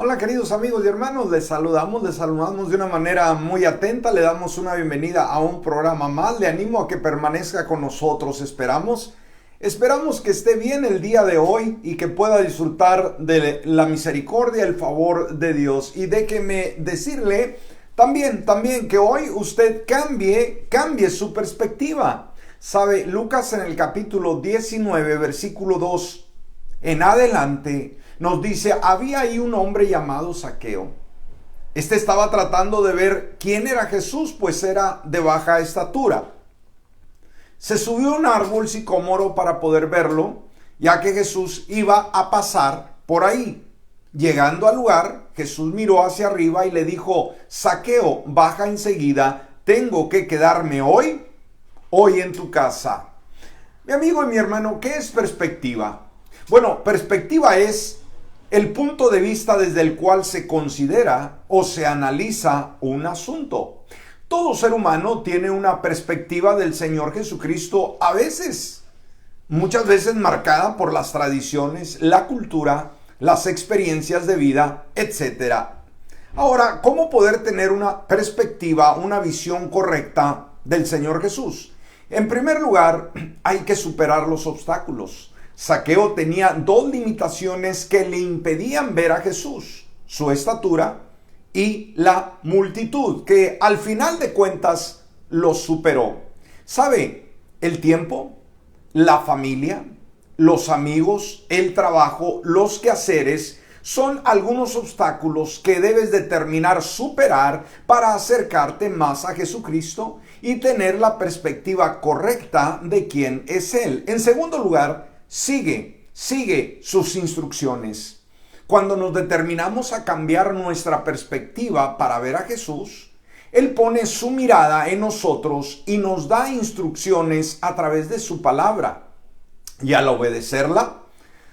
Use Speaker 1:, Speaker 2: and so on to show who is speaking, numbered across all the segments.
Speaker 1: Hola queridos amigos y hermanos, les saludamos de una manera muy atenta, le damos una bienvenida a un programa más, le animo a que permanezca con nosotros, esperamos que esté bien el día de hoy y que pueda disfrutar de la misericordia, el favor de Dios. Y déjeme decirle también que hoy usted cambie su perspectiva. Sabe, Lucas en el capítulo 19, versículo 2 en adelante, nos dice, había ahí un hombre llamado Zaqueo. Este estaba tratando de ver quién era Jesús, pues era de baja estatura. Se subió a un árbol sicómoro para poder verlo, ya que Jesús iba a pasar por ahí. Llegando al lugar, Jesús miró hacia arriba y le dijo, Zaqueo, baja enseguida, tengo que quedarme hoy en tu casa. Mi amigo y mi hermano, ¿qué es perspectiva? Bueno, perspectiva es el punto de vista desde el cual se considera o se analiza un asunto. Todo ser humano tiene una perspectiva del Señor Jesucristo, muchas veces marcada por las tradiciones, la cultura, las experiencias de vida, etc. Ahora, ¿cómo poder tener una perspectiva, una visión correcta del Señor Jesús? En primer lugar, hay que superar los obstáculos. Zaqueo tenía dos limitaciones que le impedían ver a Jesús: su estatura y la multitud, que al final de cuentas lo superó. ¿Sabe? El tiempo, la familia, los amigos, el trabajo, los quehaceres son algunos obstáculos que debes determinar superar para acercarte más a Jesucristo y tener la perspectiva correcta de quién es Él. En segundo lugar, sigue sus instrucciones. Cuando nos determinamos a cambiar nuestra perspectiva para ver a Jesús, Él pone su mirada en nosotros y nos da instrucciones a través de su palabra. Y al obedecerla,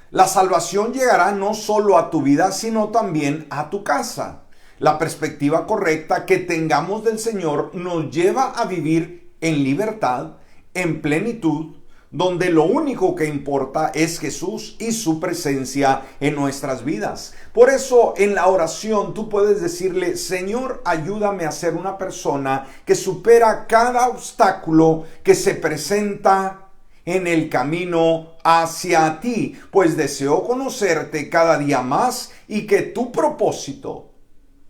Speaker 1: la salvación llegará no solo a tu vida, sino también a tu casa. La perspectiva correcta que tengamos del Señor nos lleva a vivir en libertad, en plenitud, donde lo único que importa es Jesús y su presencia en nuestras vidas. Por eso en la oración tú puedes decirle, Señor, ayúdame a ser una persona que supera cada obstáculo que se presenta en el camino hacia ti, pues deseo conocerte cada día más y que tu propósito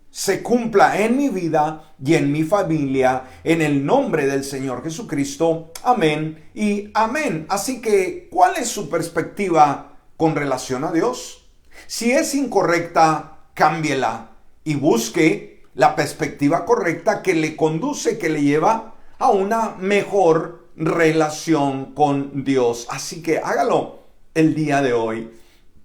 Speaker 1: se cumpla en mi vida y en mi familia, en el nombre del Señor Jesucristo. Amén y amén. Así que, ¿cuál es su perspectiva con relación a Dios? Si es incorrecta, cámbiela y busque la perspectiva correcta que le conduce, que le lleva a una mejor relación con Dios. Así que hágalo el día de hoy.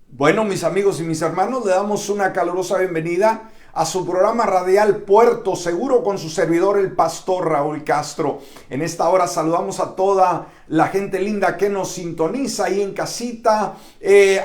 Speaker 1: Bueno, mis amigos y mis hermanos, le damos una calurosa bienvenida a su programa radial Puerto Seguro con su servidor, el pastor Raúl Castro. En esta hora saludamos a toda la gente linda que nos sintoniza ahí en casita,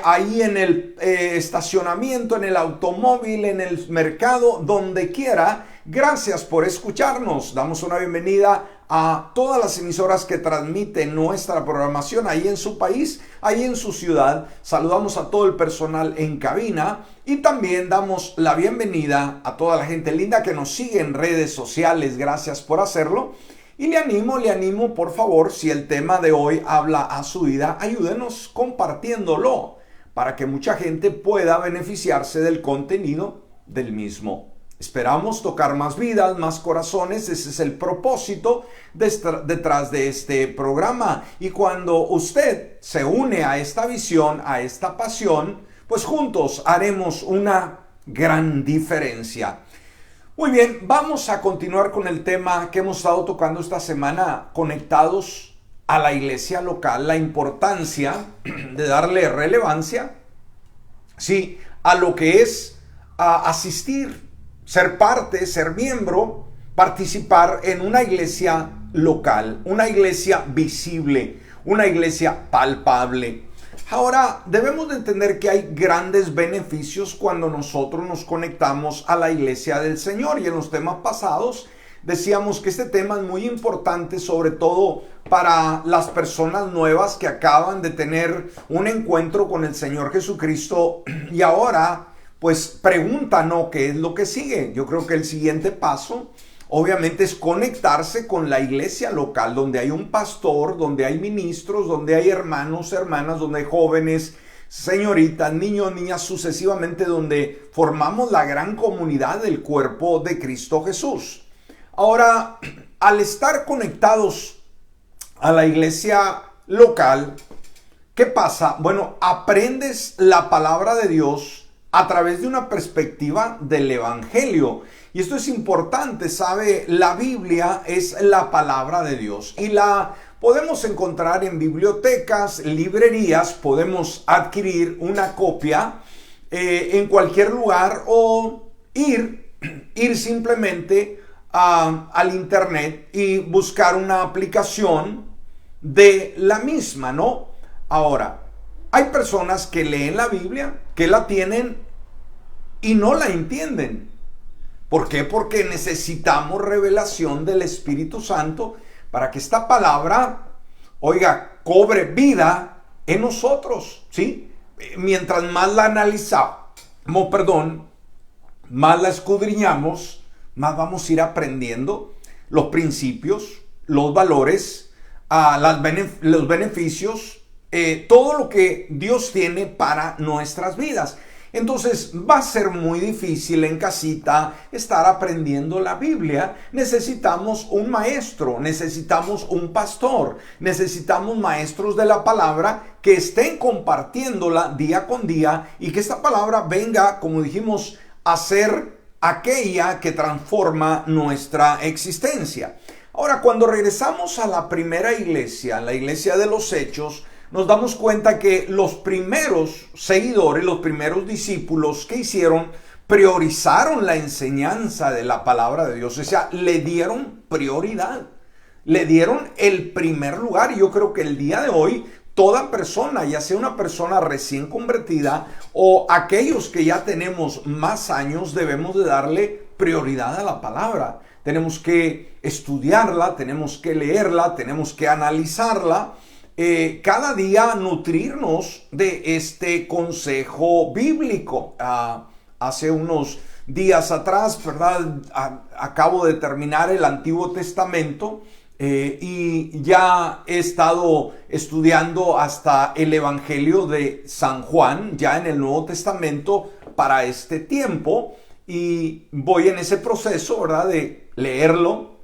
Speaker 1: ahí en el estacionamiento, en el automóvil, en el mercado, donde quiera. Gracias por escucharnos. Damos una bienvenida a todas las emisoras que transmiten nuestra programación ahí en su país, ahí en su ciudad. Saludamos a todo el personal en cabina y también damos la bienvenida a toda la gente linda que nos sigue en redes sociales. Gracias por hacerlo. Y le animo, por favor, si el tema de hoy habla a su vida, ayúdenos compartiéndolo para que mucha gente pueda beneficiarse del contenido del mismo. Esperamos tocar más vidas, más corazones. Ese es el propósito detrás de este programa. Y cuando usted se une a esta visión, a esta pasión, pues juntos haremos una gran diferencia. Muy bien, vamos a continuar con el tema que hemos estado tocando esta semana, conectados a la iglesia local, la importancia de darle relevancia, sí, a lo que es asistir, ser parte, ser miembro, participar en una iglesia local, una iglesia visible, una iglesia palpable. Ahora, debemos de entender que hay grandes beneficios cuando nosotros nos conectamos a la iglesia del Señor. Y en los temas pasados decíamos que este tema es muy importante, sobre todo para las personas nuevas que acaban de tener un encuentro con el Señor Jesucristo y ahora pues pregunta, ¿no? ¿Qué es lo que sigue? Yo creo que el siguiente paso, obviamente, es conectarse con la iglesia local, donde hay un pastor, donde hay ministros, donde hay hermanos, hermanas, donde hay jóvenes, señoritas, niños, niñas, sucesivamente, donde formamos la gran comunidad del cuerpo de Cristo Jesús. Ahora, al estar conectados a la iglesia local, ¿qué pasa? Bueno, aprendes la palabra de Dios a través de una perspectiva del evangelio. Y esto es importante, ¿sabe? La Biblia es la palabra de Dios y la podemos encontrar en bibliotecas, librerías, podemos adquirir una copia en cualquier lugar o ir simplemente al internet y buscar una aplicación de la misma, ¿no? Ahora, hay personas que leen la Biblia, que la tienen y no la entienden. ¿Por qué? Porque necesitamos revelación del Espíritu Santo para que esta palabra, oiga, cobre vida en nosotros, ¿sí? Mientras más la analizamos, más la escudriñamos, más vamos a ir aprendiendo los principios, los valores, los beneficios, todo lo que Dios tiene para nuestras vidas. Entonces va a ser muy difícil en casita estar aprendiendo la Biblia. Necesitamos un maestro, necesitamos un pastor, necesitamos maestros de la palabra que estén compartiéndola día con día y que esta palabra venga, como dijimos, a ser aquella que transforma nuestra existencia. Ahora, cuando regresamos a la primera iglesia, la iglesia de los Hechos, nos damos cuenta que los primeros seguidores, los primeros discípulos que hicieron, priorizaron la enseñanza de la palabra de Dios. O sea, le dieron prioridad, le dieron el primer lugar. Y yo creo que el día de hoy, toda persona, ya sea una persona recién convertida o aquellos que ya tenemos más años, debemos de darle prioridad a la palabra. Tenemos que estudiarla, tenemos que leerla, tenemos que analizarla. Cada día nutrirnos de este consejo bíblico. Hace unos días atrás, ¿verdad? Acabo de terminar el Antiguo Testamento y ya he estado estudiando hasta el Evangelio de San Juan, ya en el Nuevo Testamento para este tiempo, y voy en ese proceso, ¿verdad? De leerlo.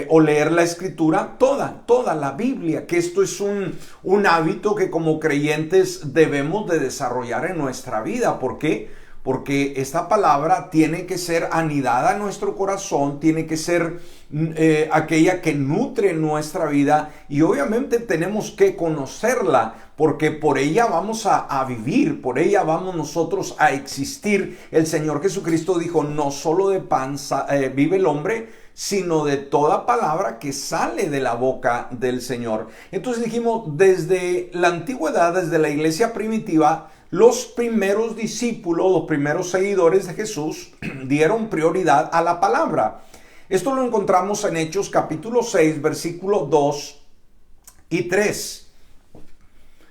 Speaker 1: O leer la escritura, toda la Biblia, que esto es un hábito que como creyentes debemos de desarrollar en nuestra vida. ¿Por qué? Porque esta palabra tiene que ser anidada en nuestro corazón, tiene que ser aquella que nutre nuestra vida y obviamente tenemos que conocerla porque por ella vamos a vivir, por ella vamos nosotros a existir. El Señor Jesucristo dijo, no solo de pan vive el hombre, sino de toda palabra que sale de la boca del Señor. Entonces dijimos, desde la antigüedad, desde la iglesia primitiva, los primeros discípulos, los primeros seguidores de Jesús dieron prioridad a la palabra. Esto lo encontramos en Hechos capítulo 6, versículos 2 y 3.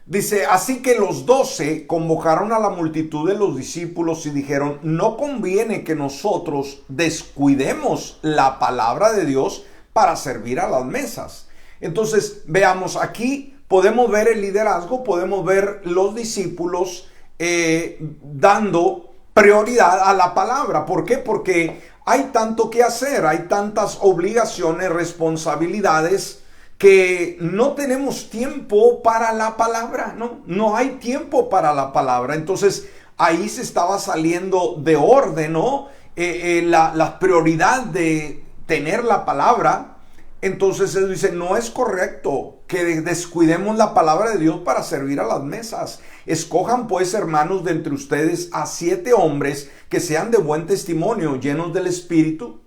Speaker 1: Dice, así que los 12 convocaron a la multitud de los discípulos y dijeron, no conviene que nosotros descuidemos la palabra de Dios para servir a las mesas. Entonces, veamos, aquí podemos ver el liderazgo, podemos ver los discípulos dando prioridad a la palabra. ¿Por qué? Porque hay tanto que hacer, hay tantas obligaciones, responsabilidades, que no tenemos tiempo para la palabra, no hay tiempo para la palabra. Entonces ahí se estaba saliendo de orden, ¿no? La prioridad de tener la palabra. Entonces él dice, no es correcto que descuidemos la palabra de Dios para servir a las mesas. Escojan pues, hermanos, de entre ustedes a 7 hombres que sean de buen testimonio, llenos del Espíritu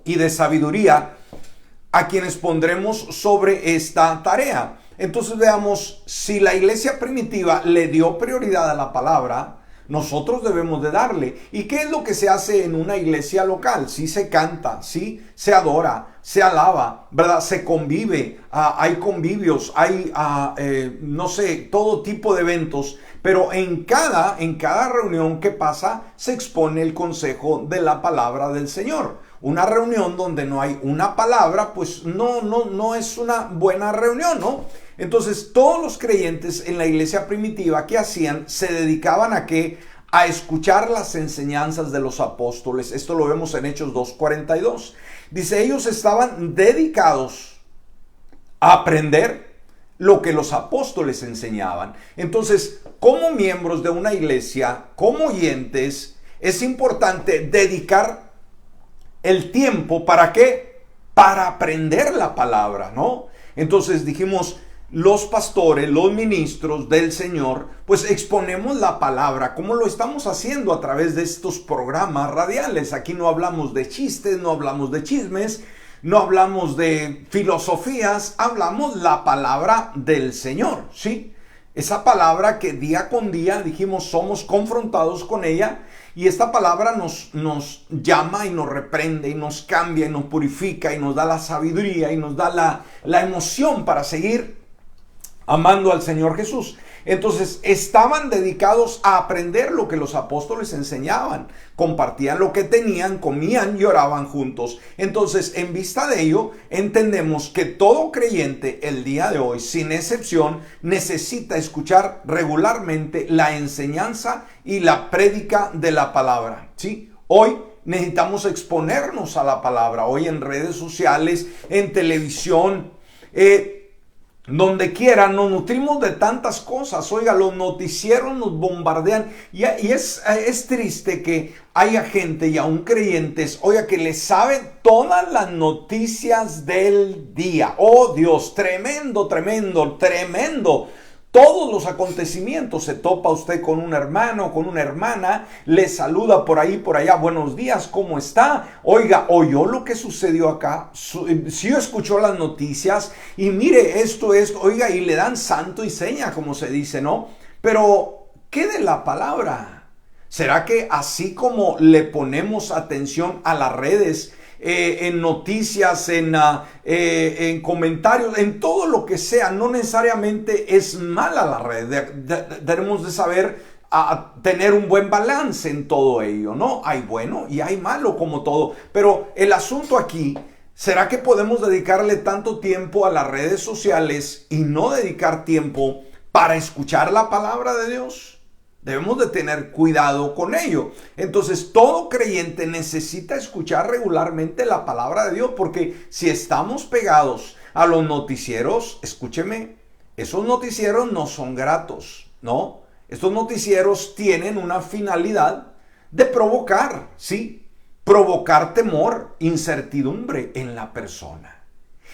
Speaker 1: y de sabiduría, a quienes pondremos sobre esta tarea. Entonces veamos, si la iglesia primitiva le dio prioridad a la palabra, nosotros debemos de darle. ¿Y qué es lo que se hace en una iglesia local? Sí se canta, sí se adora, se alaba, ¿verdad? Se convive, hay convivios, hay, no sé, todo tipo de eventos. Pero en cada reunión que pasa se expone el consejo de la palabra del Señor. Una reunión donde no hay una palabra, pues no es una buena reunión, ¿no? Entonces, todos los creyentes en la iglesia primitiva, ¿qué hacían? Se dedicaban a ¿qué? A escuchar las enseñanzas de los apóstoles. Esto lo vemos en Hechos 2:42. Dice, ellos estaban dedicados a aprender lo que los apóstoles enseñaban. Entonces, como miembros de una iglesia, como oyentes, es importante dedicar el tiempo, ¿para qué? Para aprender la palabra, ¿no? Entonces dijimos, los pastores, los ministros del Señor, pues exponemos la palabra, como lo estamos haciendo a través de estos programas radiales. Aquí no hablamos de chistes, no hablamos de chismes, no hablamos de filosofías, hablamos la palabra del Señor, ¿sí? Esa palabra que día con día, dijimos, somos confrontados con ella. Y esta palabra nos llama y nos reprende y nos cambia y nos purifica y nos da la sabiduría y nos da la emoción para seguir amando al Señor Jesús. Entonces estaban dedicados a aprender lo que los apóstoles enseñaban, compartían lo que tenían, comían y oraban juntos. Entonces, en vista de ello, entendemos que todo creyente el día de hoy, sin excepción, necesita escuchar regularmente la enseñanza y la prédica de la palabra, ¿sí? Hoy necesitamos exponernos a la palabra, hoy en redes sociales, en televisión, donde quiera, nos nutrimos de tantas cosas. Oiga, los noticieros nos bombardean y es triste que haya gente y aún creyentes, oiga, que le saben todas las noticias del día. Oh Dios, tremendo, tremendo, tremendo. Todos los acontecimientos, se topa usted con un hermano, con una hermana, le saluda por ahí, por allá, buenos días, ¿cómo está? Oiga, oyó lo que sucedió acá, sí escuchó las noticias y mire esto, oiga, y le dan santo y seña, como se dice, ¿no? Pero, ¿qué de la palabra? ¿Será que así como le ponemos atención a las redes, en noticias, en comentarios, en todo lo que sea, no necesariamente es mala la red? Debemos de saber tener un buen balance en todo ello, ¿no? Hay bueno y hay malo como todo, pero el asunto aquí, ¿será que podemos dedicarle tanto tiempo a las redes sociales y no dedicar tiempo para escuchar la palabra de Dios? Debemos de tener cuidado con ello. Entonces, todo creyente necesita escuchar regularmente la palabra de Dios, porque si estamos pegados a los noticieros, escúcheme, esos noticieros no son gratos, ¿no? Estos noticieros tienen una finalidad de provocar, ¿sí? Provocar temor, incertidumbre en la persona.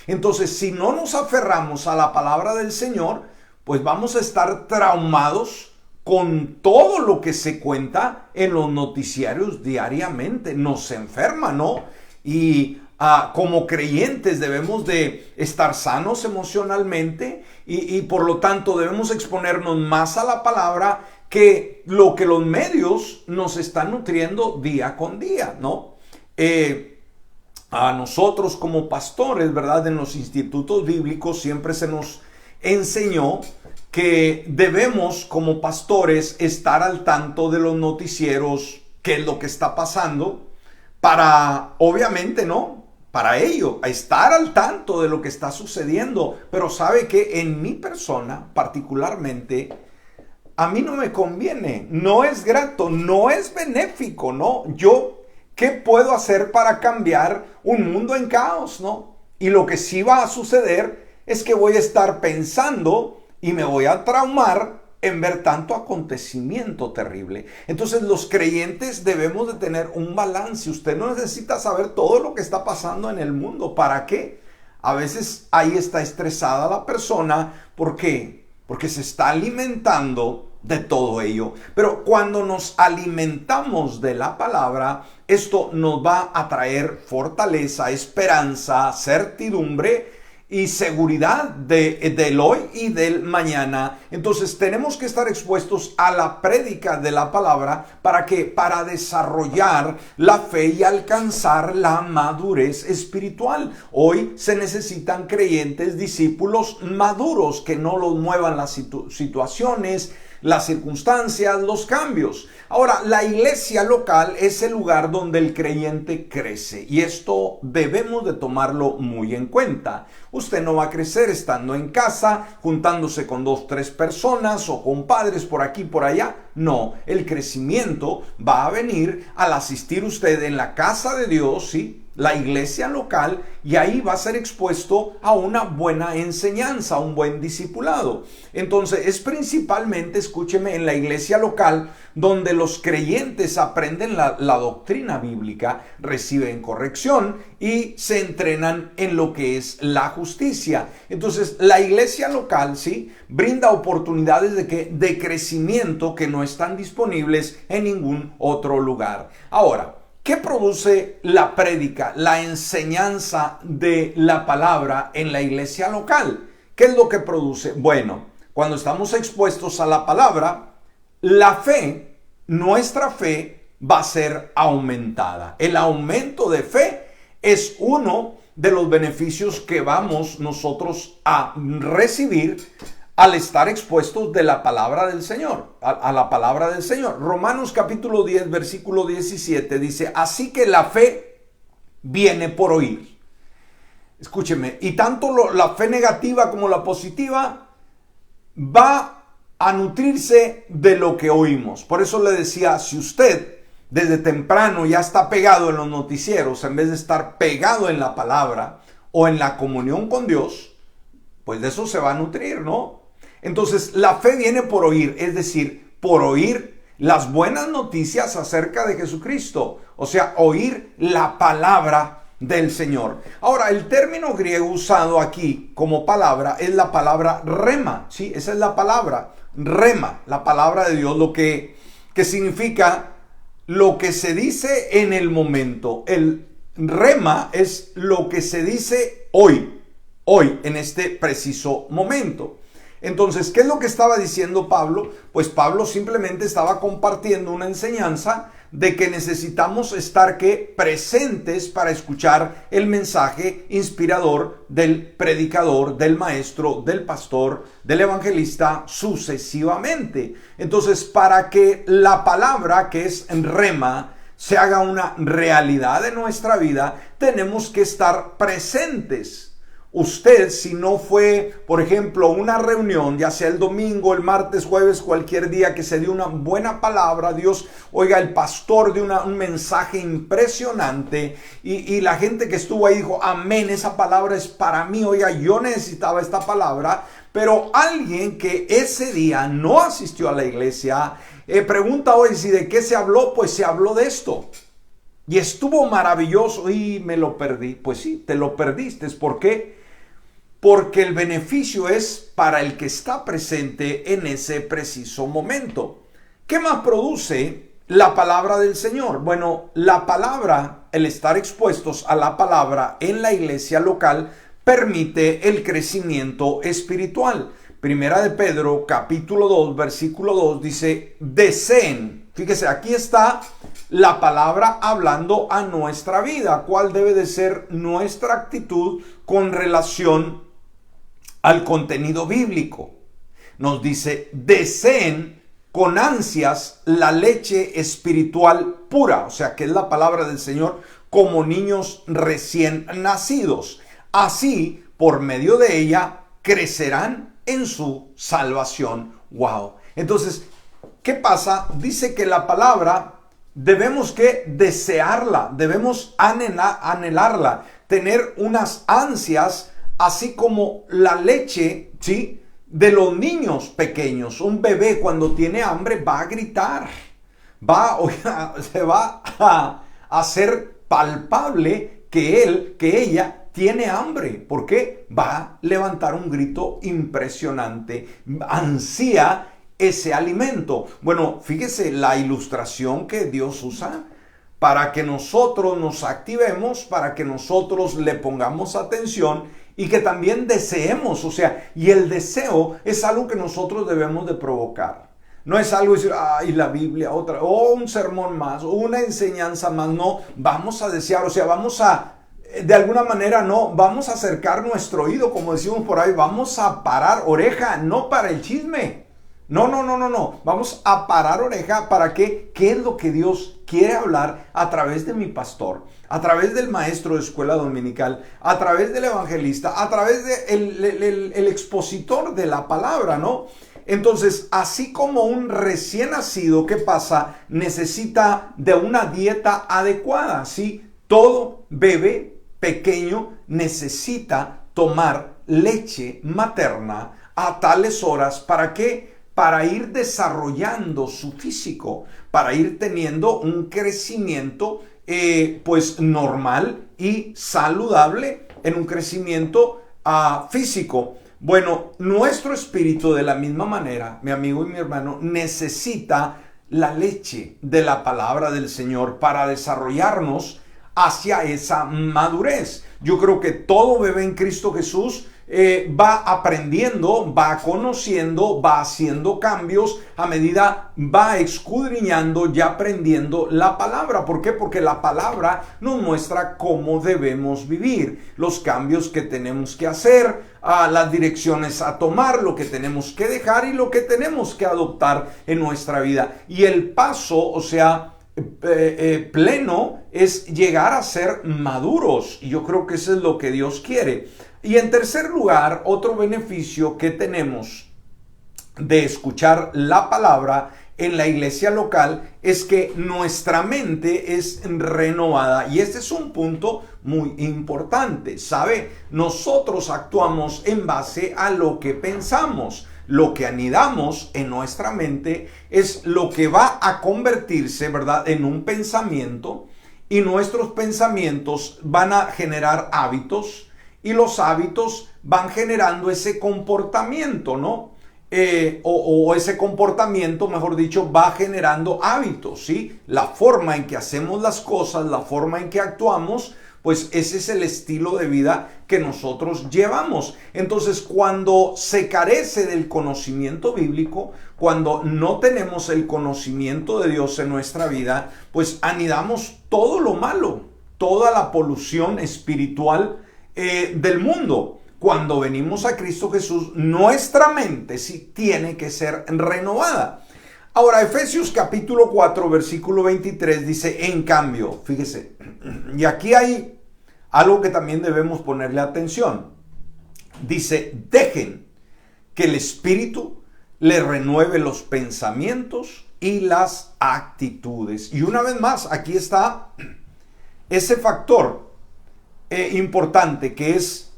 Speaker 1: Entonces, si no nos aferramos a la palabra del Señor, pues vamos a estar traumados con todo lo que se cuenta en los noticiarios diariamente. Nos enferma, ¿no? Y como creyentes debemos de estar sanos emocionalmente y por lo tanto debemos exponernos más a la palabra que lo que los medios nos están nutriendo día con día, ¿no? A nosotros como pastores, ¿verdad? En los institutos bíblicos siempre se nos enseñó que debemos como pastores estar al tanto de los noticieros, qué es lo que está pasando, para, obviamente, ¿no? Para ello, a estar al tanto de lo que está sucediendo. Pero sabe que en mi persona, particularmente, a mí no me conviene, no es grato, no es benéfico, ¿no? Yo, ¿qué puedo hacer para cambiar un mundo en caos, ¿no? Y lo que sí va a suceder es que voy a estar pensando y me voy a traumar en ver tanto acontecimiento terrible. Entonces los creyentes debemos de tener un balance. Usted no necesita saber todo lo que está pasando en el mundo. ¿Para qué? A veces ahí está estresada la persona. ¿Por qué? Porque se está alimentando de todo ello. Pero cuando nos alimentamos de la palabra, esto nos va a traer fortaleza, esperanza, certidumbre y seguridad del hoy y del mañana. Entonces tenemos que estar expuestos a la prédica de la palabra para desarrollar la fe y alcanzar la madurez espiritual. Hoy se necesitan creyentes, discípulos maduros, que no los muevan las situaciones, las circunstancias, los cambios. Ahora, la iglesia local es el lugar donde el creyente crece, y esto debemos de tomarlo muy en cuenta. Usted no va a crecer estando en casa, juntándose con 2, 3 personas o con padres por aquí, por allá. No, el crecimiento va a venir al asistir usted en la casa de Dios, ¿sí?, la iglesia local, y ahí va a ser expuesto a una buena enseñanza, a un buen discipulado. Entonces es principalmente, escúcheme, en la iglesia local donde los creyentes aprenden la doctrina bíblica, reciben corrección y se entrenan en lo que es la justicia. Entonces la iglesia local, sí, brinda oportunidades de crecimiento que no están disponibles en ningún otro lugar. Ahora, ¿qué produce la prédica, la enseñanza de la palabra en la iglesia local? ¿Qué es lo que produce? Bueno, cuando estamos expuestos a la palabra, la fe, nuestra fe, va a ser aumentada. El aumento de fe es uno de los beneficios que vamos nosotros a recibir al estar expuestos de la palabra del Señor, a la palabra del Señor. Romanos capítulo 10, versículo 17 dice: así que la fe viene por oír. Escúcheme, y tanto la fe negativa como la positiva va a nutrirse de lo que oímos. Por eso le decía, si usted desde temprano ya está pegado en los noticieros, en vez de estar pegado en la palabra o en la comunión con Dios, pues de eso se va a nutrir, ¿no? Entonces, la fe viene por oír, es decir, por oír las buenas noticias acerca de Jesucristo. O sea, oír la palabra del Señor. Ahora, el término griego usado aquí como palabra es la palabra rema, ¿sí? Esa es la palabra, rema, la palabra de Dios, lo que significa lo que se dice en el momento. El rema es lo que se dice hoy, en este preciso momento. Entonces, ¿qué es lo que estaba diciendo Pablo? Pues Pablo simplemente estaba compartiendo una enseñanza de que necesitamos estar presentes para escuchar el mensaje inspirador del predicador, del maestro, del pastor, del evangelista, sucesivamente. Entonces, para que la palabra, que es rema, se haga una realidad en nuestra vida, tenemos que estar presentes. Usted, si no fue, por ejemplo, una reunión, ya sea el domingo, el martes, jueves, cualquier día que se dio una buena palabra, Dios, oiga, el pastor dio un mensaje impresionante y la gente que estuvo ahí dijo, amén, esa palabra es para mí, oiga, yo necesitaba esta palabra, pero alguien que ese día no asistió a la iglesia, pregunta hoy si de qué se habló, pues se habló de esto. Y estuvo maravilloso y me lo perdí. Pues sí, te lo perdiste. ¿Por qué? Porque el beneficio es para el que está presente en ese preciso momento. ¿Qué más produce la palabra del Señor? Bueno, la palabra, el estar expuestos a la palabra en la iglesia local, permite el crecimiento espiritual. Primera de Pedro, capítulo 2, versículo 2, dice, deseen. Fíjese, aquí está la palabra hablando a nuestra vida. ¿Cuál debe de ser nuestra actitud con relación al contenido bíblico? Nos dice, deseen con ansias la leche espiritual pura, o sea, que es la palabra del Señor, como niños recién nacidos. Así, por medio de ella, crecerán en su salvación. ¡Wow! Entonces, ¿qué pasa? Dice que la palabra debemos que desearla, debemos anhelarla, tener unas ansias, así como la leche, ¿sí?, de los niños pequeños. Un bebé cuando tiene hambre va a gritar, se va a hacer palpable que ella tiene hambre. ¿Por qué? Va a levantar un grito impresionante, ansía ese alimento. Bueno, fíjese la ilustración que Dios usa para que nosotros nos activemos, para que nosotros le pongamos atención y que también deseemos, o sea, y el deseo es algo que nosotros debemos de provocar. No es algo decir, ay, la Biblia, otra, o un sermón más, o una enseñanza más. No, vamos a desear, o sea, vamos a, de alguna manera, no, vamos a acercar nuestro oído, como decimos por ahí, vamos a parar oreja, no para el chisme. No, no, no, no, no. Vamos a parar oreja para que, ¿qué es lo que Dios quiere hablar a través de mi pastor, a través del maestro de escuela dominical, a través del evangelista, a través del el expositor de la palabra, ¿no? Entonces, así como un recién nacido, ¿qué pasa? Necesita de una dieta adecuada, ¿sí? Todo bebé pequeño necesita tomar leche materna a tales horas. ¿Para qué? Para ir desarrollando su físico, para ir teniendo un crecimiento pues normal y saludable, en un crecimiento físico. Bueno, nuestro espíritu de la misma manera, mi amigo y mi hermano, necesita la leche de la palabra del Señor para desarrollarnos hacia esa madurez. Yo creo que todo bebé en Cristo Jesús va aprendiendo, va conociendo, va haciendo cambios a medida va escudriñando y aprendiendo la palabra. ¿Por qué? Porque la palabra nos muestra cómo debemos vivir, los cambios que tenemos que hacer, las direcciones a tomar, lo que tenemos que dejar y lo que tenemos que adoptar en nuestra vida. Y el paso, o sea, pleno, es llegar a ser maduros. Y yo creo que eso es lo que Dios quiere. Y en tercer lugar, otro beneficio que tenemos de escuchar la palabra en la iglesia local es que nuestra mente es renovada. Y este es un punto muy importante, ¿sabe? Nosotros actuamos en base a lo que pensamos. Lo que anidamos en nuestra mente es lo que va a convertirse, ¿verdad?, en un pensamiento, y nuestros pensamientos van a generar hábitos, y los hábitos van generando ese comportamiento, ¿no? O ese comportamiento, mejor dicho, va generando hábitos, ¿sí? La forma en que hacemos las cosas, la forma en que actuamos, pues ese es el estilo de vida que nosotros llevamos. Entonces, cuando se carece del conocimiento bíblico, cuando no tenemos el conocimiento de Dios en nuestra vida, pues anidamos todo lo malo, toda la polución espiritual del mundo. Cuando venimos a Cristo Jesús, nuestra mente sí tiene que ser renovada. Ahora, Efesios capítulo 4, versículo 23 dice, en cambio, fíjese, y aquí hay algo que también debemos ponerle atención. Dice, dejen que el Espíritu le renueve los pensamientos y las actitudes. Y una vez más, aquí está ese factor importante que es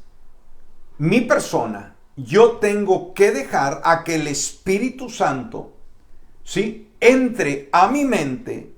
Speaker 1: mi persona. Yo tengo que dejar a que el Espíritu Santo, ¿sí?, entre a mi mente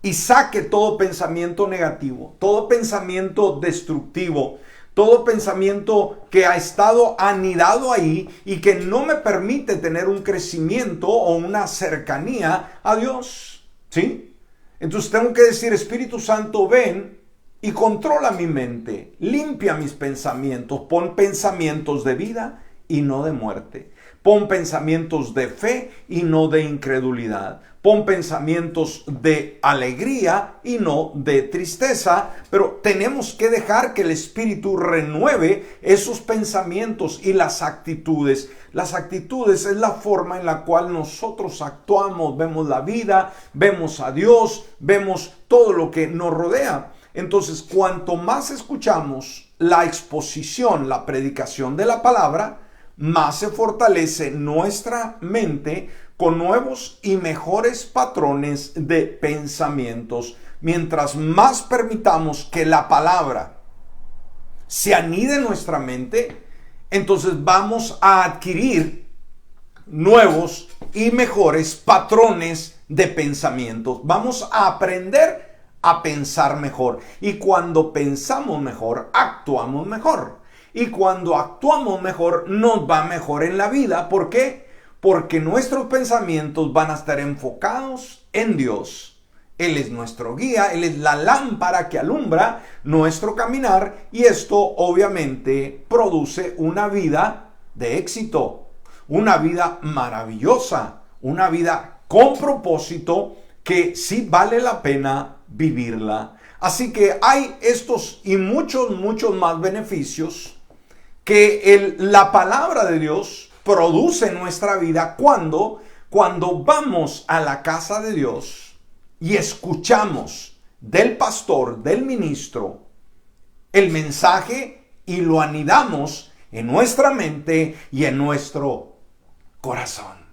Speaker 1: y saque todo pensamiento negativo, todo pensamiento destructivo, todo pensamiento que ha estado anidado ahí y que no me permite tener un crecimiento o una cercanía a Dios, ¿sí? Entonces tengo que decir, Espíritu Santo, ven y controla mi mente, limpia mis pensamientos, pon pensamientos de vida y no de muerte. Pon pensamientos de fe y no de incredulidad. Pon pensamientos de alegría y no de tristeza. Pero tenemos que dejar que el Espíritu renueve esos pensamientos y las actitudes. Las actitudes es la forma en la cual nosotros actuamos. Vemos la vida, vemos a Dios, vemos todo lo que nos rodea. Entonces, cuanto más escuchamos la exposición, la predicación de la palabra, más se fortalece nuestra mente con nuevos y mejores patrones de pensamientos. Mientras más permitamos que la palabra se anide en nuestra mente, entonces vamos a adquirir nuevos y mejores patrones de pensamientos. Vamos a aprender a pensar mejor. Y cuando pensamos mejor, actuamos mejor. Y cuando actuamos mejor, nos va mejor en la vida. ¿Por qué? Porque nuestros pensamientos van a estar enfocados en Dios. Él es nuestro guía, Él es la lámpara que alumbra nuestro caminar y esto obviamente produce una vida de éxito, una vida maravillosa, una vida con propósito que sí vale la pena vivirla. Así que hay estos y muchos más beneficios que la palabra de Dios produce en nuestra vida cuando vamos a la casa de Dios y escuchamos del pastor, del ministro, el mensaje y lo anidamos en nuestra mente y en nuestro corazón.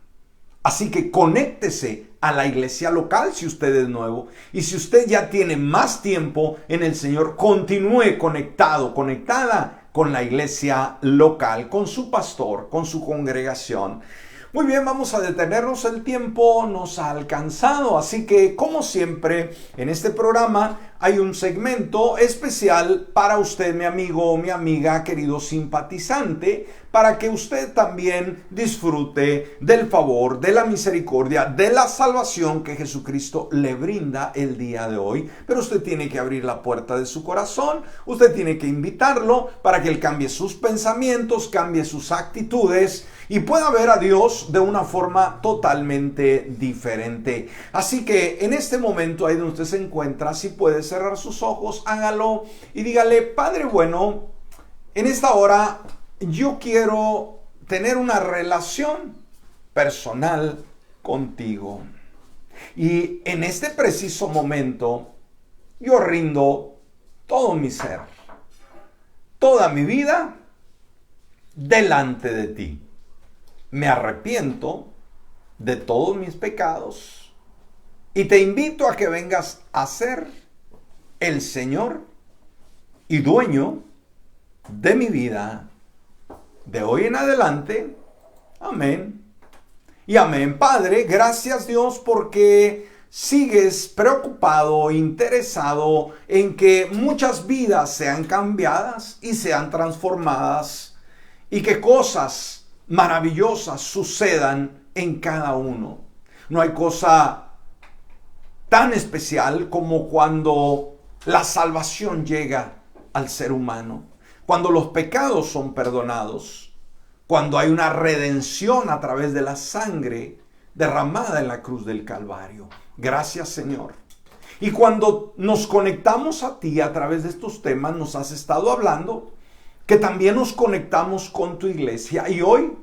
Speaker 1: Así que conéctese a la iglesia local si usted es nuevo. Y si usted ya tiene más tiempo en el Señor, continúe conectado, conectada con la iglesia local, con su pastor, con su congregación. Muy bien, vamos a detenernos, el tiempo nos ha alcanzado, así que como siempre en este programa hay un segmento especial para usted, mi amigo, mi amiga, querido simpatizante, para que usted también disfrute del favor, de la misericordia, de la salvación que Jesucristo le brinda el día de hoy. Pero usted tiene que abrir la puerta de su corazón, usted tiene que invitarlo para que él cambie sus pensamientos, cambie sus actitudes y pueda ver a Dios de una forma totalmente diferente. Así que en este momento, ahí donde usted se encuentra, si puede cerrar sus ojos, hágalo y dígale: Padre bueno, en esta hora yo quiero tener una relación personal contigo. Y en este preciso momento, yo rindo todo mi ser, toda mi vida delante de ti. Me arrepiento de todos mis pecados y te invito a que vengas a ser el Señor y dueño de mi vida de hoy en adelante. Amén. Y amén. Padre, gracias Dios porque sigues preocupado, interesado en que muchas vidas sean cambiadas y sean transformadas y que cosas maravillosas sucedan en cada uno. No hay cosa tan especial como cuando la salvación llega al ser humano, cuando los pecados son perdonados, cuando hay una redención a través de la sangre derramada en la cruz del Calvario. Gracias, Señor. Y cuando nos conectamos a ti a través de estos temas, nos has estado hablando que también nos conectamos con tu iglesia. Y hoy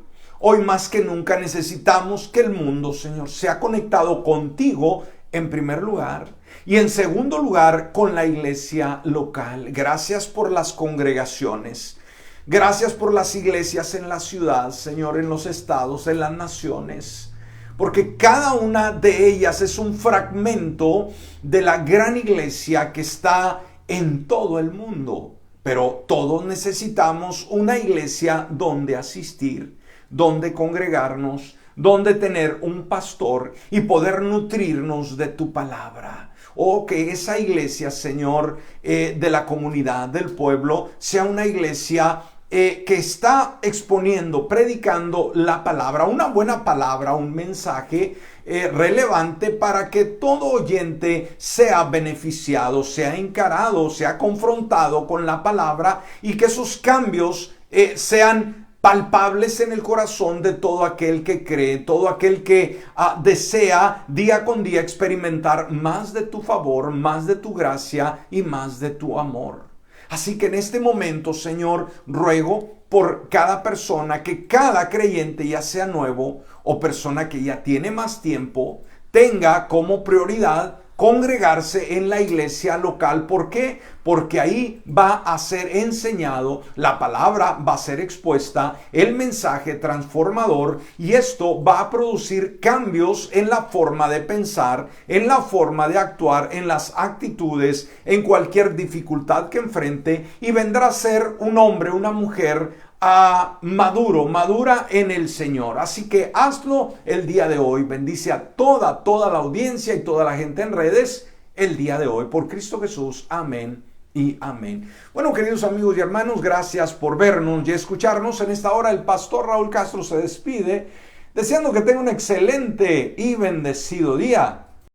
Speaker 1: más que nunca necesitamos que el mundo, Señor, sea conectado contigo en primer lugar y en segundo lugar con la iglesia local. Gracias por las congregaciones. Gracias por las iglesias en la ciudad, Señor, en los estados, en las naciones. Porque cada una de ellas es un fragmento de la gran iglesia que está en todo el mundo. Pero todos necesitamos una iglesia donde asistir, donde congregarnos, donde tener un pastor y poder nutrirnos de tu palabra. Oh, que esa iglesia, Señor, de la comunidad, del pueblo, sea una iglesia que está exponiendo, predicando la palabra, una buena palabra, un mensaje relevante para que todo oyente sea beneficiado, sea encarado, sea confrontado con la palabra y que esos cambios sean palpables en el corazón de todo aquel que cree, todo aquel que desea día con día experimentar más de tu favor, más de tu gracia y más de tu amor. Así que en este momento, Señor, ruego por cada persona, que cada creyente, ya sea nuevo o persona que ya tiene más tiempo, tenga como prioridad congregarse en la iglesia local. ¿Por qué? Porque ahí va a ser enseñado, la palabra va a ser expuesta, el mensaje transformador, y esto va a producir cambios en la forma de pensar, en la forma de actuar, en las actitudes, en cualquier dificultad que enfrente, y vendrá a ser un hombre, una mujer madura en el Señor. Así que hazlo el día de hoy. Bendice a toda la audiencia y toda la gente en redes el día de hoy. Por Cristo Jesús. Amén y amén. Bueno, queridos amigos y hermanos, gracias por vernos y escucharnos. En esta hora el pastor Raúl Castro se despide, deseando que tenga un excelente y bendecido día.